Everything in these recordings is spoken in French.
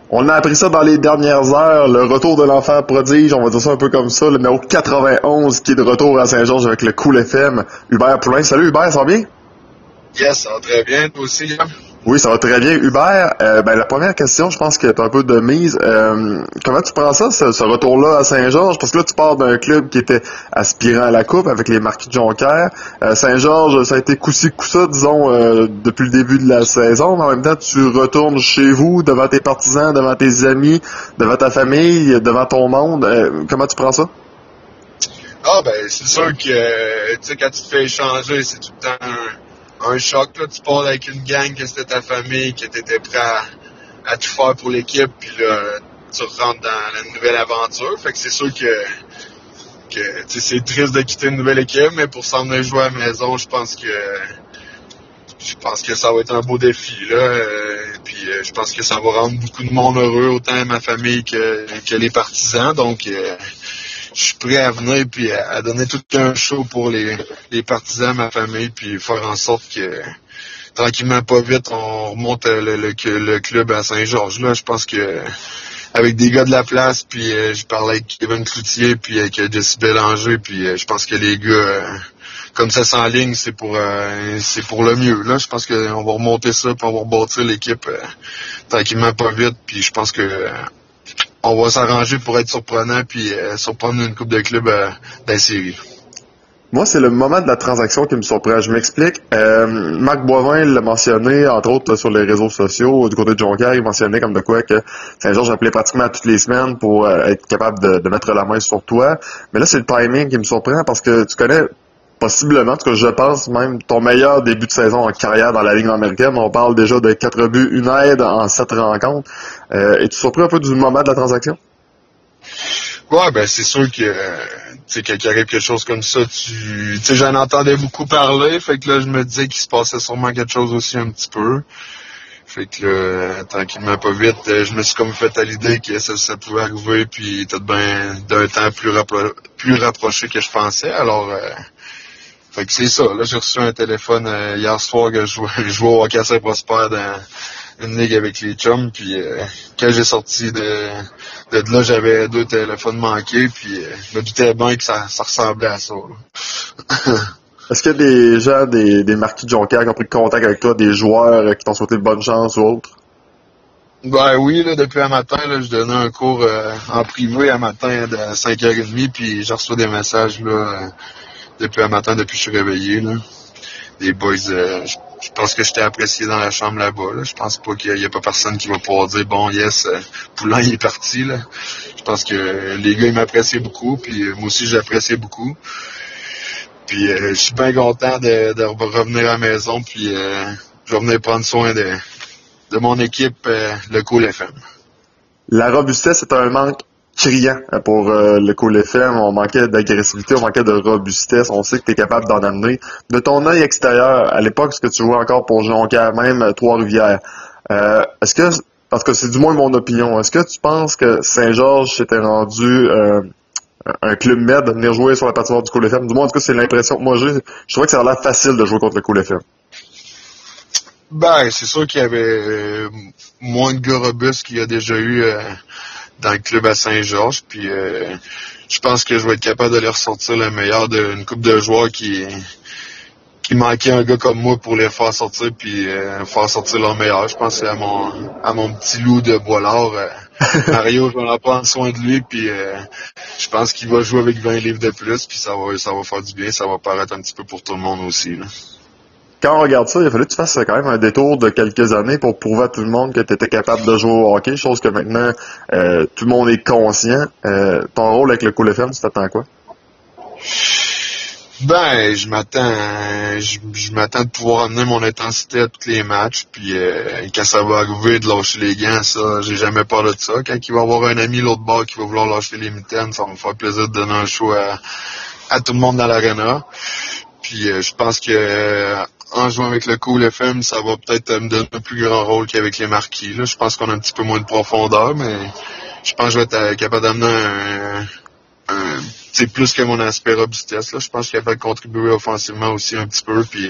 On a appris ça dans les dernières heures, le retour de l'enfant prodige, on va dire ça un peu comme ça, le numéro 91 qui est de retour à Saint-Georges avec le Cool FM. Hubert Poulain. Salut Hubert, ça va bien? Yes, ça va très bien, toi aussi, Liam? Oui, ça va très bien. Hubert, la première question, je pense que tu as un peu de mise. Comment tu prends ça, ce retour-là à Saint-Georges? Parce que là, tu pars d'un club qui était aspirant à la Coupe avec les Marquis de Jonquière. Saint-Georges, ça a été coup-ci, coup-ça, disons, depuis le début de la saison. Mais en même temps, tu retournes chez vous, devant tes partisans, devant tes amis, devant ta famille, devant ton monde. Comment tu prends ça? Ah, ben, c'est sûr que, tu sais, quand tu te fais échanger, c'est tout le temps un choc, là. Tu pars avec une gang, que c'était ta famille, que t'étais prêt à tout faire pour l'équipe, puis là, tu rentres dans la nouvelle aventure. Fait que c'est sûr que tu sais, c'est triste de quitter une nouvelle équipe, mais pour s'en venir jouer à la maison, je pense que ça va être un beau défi, là. Puis je pense que ça va rendre beaucoup de monde heureux, autant ma famille que les partisans. Donc, je suis prêt à venir puis à donner tout un show pour les partisans, ma famille, puis faire en sorte que tranquillement, pas vite, on remonte le club à Saint-Georges. Là, je pense que avec des gars de la place, puis je parlais avec Kevin Cloutier, puis avec Jesse Bélanger, puis je pense que les gars, comme ça s'enligne, c'est pour le mieux. Là, je pense qu'on va remonter ça, puis on va rebâtir l'équipe tranquillement, pas vite, puis je pense que on va s'arranger pour être surprenant puis surprendre une coupe de clubs dans la série. Moi, c'est le moment de la transaction qui me surprend. Je m'explique. Marc Boivin l'a mentionné, entre autres, là, sur les réseaux sociaux. Du côté de Jonquière, il mentionnait comme de quoi que Saint-Georges appelait pratiquement toutes les semaines pour être capable de mettre la main sur toi. Mais là, c'est le timing qui me surprend parce que tu connais possiblement, en tout cas, je pense même, ton meilleur début de saison en carrière dans la Ligue américaine. On parle déjà de 4 buts, 1 aide en 7 rencontres. Es-tu surpris un peu du moment de la transaction? Ouais, ben c'est sûr que tu sais, quand il arrive quelque chose comme ça, tu sais, j'en entendais beaucoup parler, fait que là, je me disais qu'il se passait sûrement quelque chose aussi un petit peu. Fait que là, tranquillement, pas vite, je me suis comme fait à l'idée que ça pouvait arriver, puis tout bien d'un temps plus rapproché que je pensais. Alors, fait que c'est ça. Là, j'ai reçu un téléphone hier soir que je jouais au hockey à Saint-Prosper dans une ligue avec les chums, puis quand j'ai sorti de là, j'avais 2 téléphones manqués, puis je me doutais bien que ça ressemblait à ça. Est-ce qu'il y a des gens, des Marquis de Jonquière qui ont pris contact avec toi, des joueurs qui t'ont souhaité de bonne chance ou autre? Ben oui, là, depuis un matin, là, je donnais un cours en privé un matin de 5h30, puis j'ai reçu des messages là depuis un matin, depuis que je suis réveillé. Là. Les boys, je pense que j'étais apprécié dans la chambre là-bas. Là. Je pense pas qu'il y a pas personne qui va pouvoir dire bon yes, Poulain il est parti. Là. Je pense que les gars ils m'appréciaient beaucoup, puis moi aussi j'appréciais beaucoup. Puis je suis bien content de revenir à la maison, puis je vais venir prendre soin de mon équipe, le Cool FM. La robustesse est un manque criant pour le Cool FM. On manquait d'agressivité, on manquait de robustesse. On sait que tu es capable d'en amener. De ton œil extérieur, à l'époque, ce que tu jouais encore pour Jonquière, même Trois-Rivières, est-ce que, parce que c'est du moins mon opinion, est-ce que tu penses que Saint-Georges s'était rendu un club med de venir jouer sur la patinoire du Cool FM? Du moins, en tout cas, c'est l'impression que moi j'ai. Je trouvais que ça a l'air facile de jouer contre le Cool FM. Ben, c'est sûr qu'il y avait moins de gars robustes qu'il y a déjà eu dans le club à Saint-Georges. Puis je pense que je vais être capable de les ressortir le meilleur d'une couple de joueurs qui manquait un gars comme moi pour les faire sortir puis faire sortir leur meilleur. Je pense que c'est à mon petit loup de Boilard. Mario, je vais en prendre soin de lui, puis je pense qu'il va jouer avec 20 livres de plus, puis ça va faire du bien, ça va paraître un petit peu pour tout le monde aussi. Là. Quand on regarde ça, il a fallu que tu fasses quand même un détour de quelques années pour prouver à tout le monde que tu étais capable de jouer au hockey, chose que maintenant tout le monde est conscient. Ton rôle avec le Cool FM, tu t'attends à quoi? Ben, je m'attends de pouvoir amener mon intensité à tous les matchs, puis quand ça va arriver de lâcher les gants, ça, j'ai jamais peur de ça. Quand il va y avoir un ami l'autre bord qui va vouloir lâcher les mitaines, ça va me faire plaisir de donner un show à tout le monde dans l'aréna. Puis je pense que en jouant avec le Cool FM, ça va peut-être me donner un plus grand rôle qu'avec les Marquis. Là, je pense qu'on a un petit peu moins de profondeur, mais je pense que je vais être capable d'amener c'est plus que mon aspect robustesse. Là. Je pense qu'il a fait contribuer offensivement aussi un petit peu, puis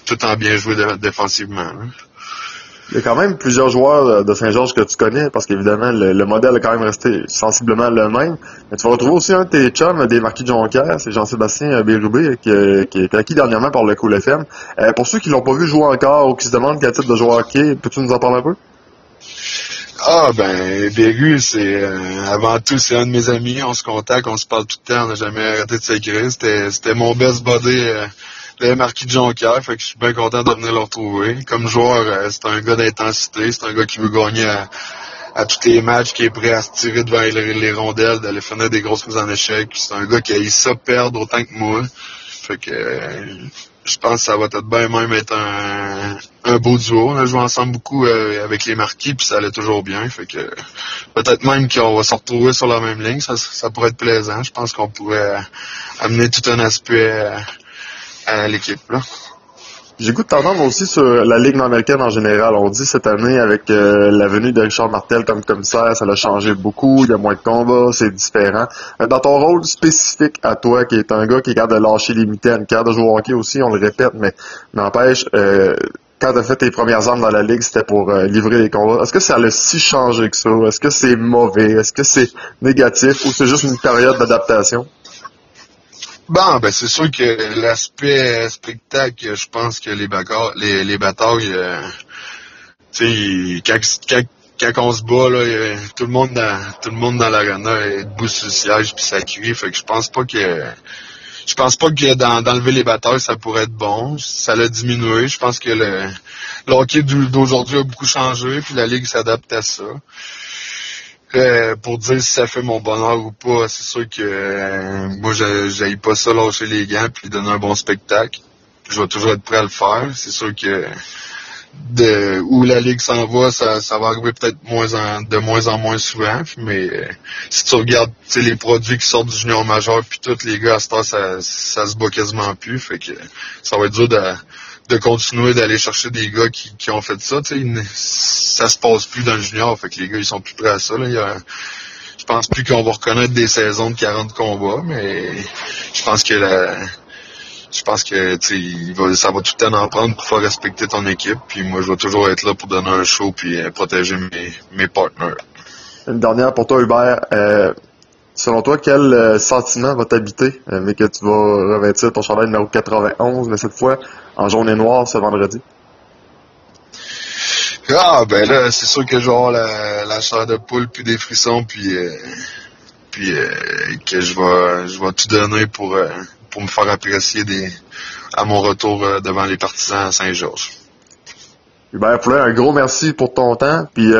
tout en bien joué défensivement. Là. Il y a quand même plusieurs joueurs de Saint-Georges que tu connais, parce qu'évidemment, le modèle a quand même resté sensiblement le même. Mais tu vas retrouver aussi un de tes chums des Marquis de Jonquière, c'est Jean-Sébastien Bérubé, qui est acquis dernièrement par le Cool FM. Pour ceux qui l'ont pas vu jouer encore ou qui se demandent quel type de joueur hockey, peux-tu nous en parler un peu? Ah ben Béru, c'est avant tout c'est un de mes amis, on se contacte, on se parle tout le temps, on n'a jamais arrêté de s'écrire. C'était mon best buddy le Marquis de Jonquière, fait que je suis bien content de venir le retrouver. Comme joueur, c'est un gars d'intensité, c'est un gars qui veut gagner à tous les matchs, qui est prêt à se tirer devant les rondelles, d'aller finir des grosses mises en échec. C'est un gars qui a ça perdre autant que moi. Fait que je pense que ça va peut-être bien même être un beau duo. On a joué ensemble beaucoup avec les Marquis, puis ça allait toujours bien. Fait que peut-être même qu'on va se retrouver sur la même ligne. Ça pourrait être plaisant. Je pense qu'on pourrait amener tout un aspect à l'équipe, là. J'ai goût de t'entendre aussi sur la Ligue nord-américaine en général. On dit cette année, avec la venue de Richard Martel comme commissaire, ça l'a changé beaucoup, il y a moins de combats, c'est différent. Dans ton rôle spécifique à toi, qui est un gars qui est capable de lâcher les mitaines, capable de jouer au hockey aussi, on le répète, mais n'empêche, quand tu as fait tes premières armes dans la Ligue, c'était pour livrer les combats. Est-ce que ça a si changé que ça? Est-ce que c'est mauvais? Est-ce que c'est négatif? Ou c'est juste une période d'adaptation? Bon, ben c'est sûr que l'aspect spectacle, je pense que les batailles, tu sais, quand on se bat là, tout le monde dans l'arena est debout sur le siège puis ça crie, fait que je pense pas que d'enlever les batailles ça pourrait être bon, ça l'a diminué. Je pense que le hockey d'aujourd'hui a beaucoup changé puis la ligue s'adapte à ça. Pour dire si ça fait mon bonheur ou pas, c'est sûr que moi j'aille pas ça lâcher les gants puis donner un bon spectacle. Je vais toujours être prêt à le faire. C'est sûr que où la ligue s'en va, ça va arriver peut-être de moins en moins souvent. Mais si tu regardes les produits qui sortent du junior majeur puis tous les gars à cette heure, ça se bat quasiment plus. Fait que ça va être dur de continuer d'aller chercher des gars qui ont fait ça. Ça se passe plus dans le junior, fait que les gars ils sont plus prêts à ça. Là. Je pense plus qu'on va reconnaître des saisons de 40 combats, mais je pense que ça va tout le temps en prendre pour faire respecter ton équipe. Puis moi je vais toujours être là pour donner un show puis protéger mes partenaires. Une dernière pour toi, Hubert. Selon toi, quel sentiment va t'habiter, mais que tu vas revêtir ton chandail numéro 91, mais cette fois en jaune et noir ce vendredi? Ah, ben là, c'est sûr que je vais avoir la chair de poule puis des frissons puis que je vais tout donner pour me faire apprécier à mon retour devant les partisans à Saint-Georges. Hubert Poulain, un gros merci pour ton temps, puis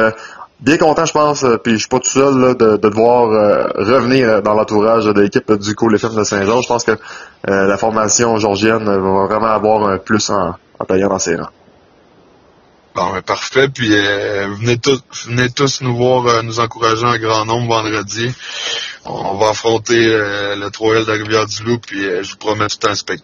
bien content, je pense, puis je suis pas tout seul là, de devoir revenir dans l'entourage de l'équipe du Cool FM de Saint-Georges. Je pense que la formation georgienne va vraiment avoir un plus en taillant dans ses rangs. Bon, ben, parfait. Puis venez tous nous voir, nous encourager en grand nombre vendredi. On va affronter le 3L de Rivière-du-Loup, puis je vous promets tout un spectacle.